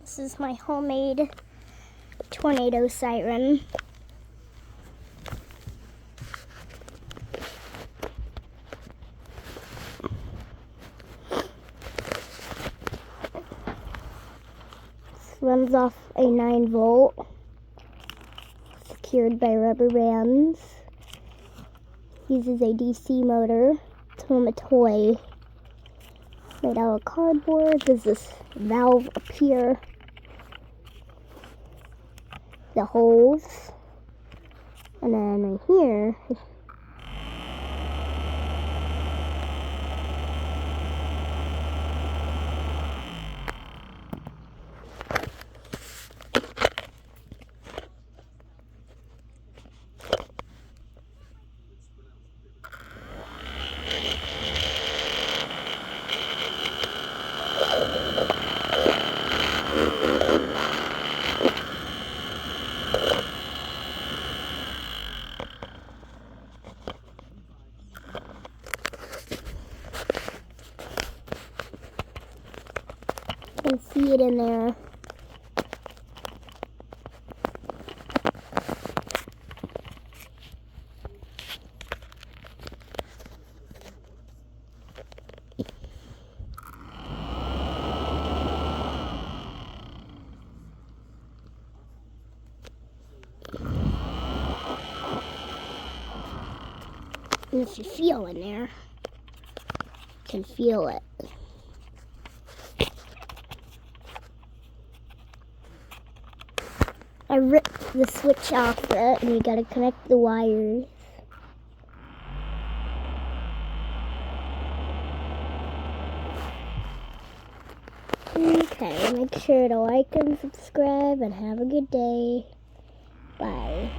This is my homemade tornado siren. This runs off a 9-volt, secured by rubber bands. Uses a DC motor. It's from a toy made out of cardboard. There's this valve up here. The holes. And then right here, you can see it in there. And if you feel in there, you can feel it. I ripped the switch off it, and you gotta connect the wires. Okay, make sure to like and subscribe, and have a good day. Bye.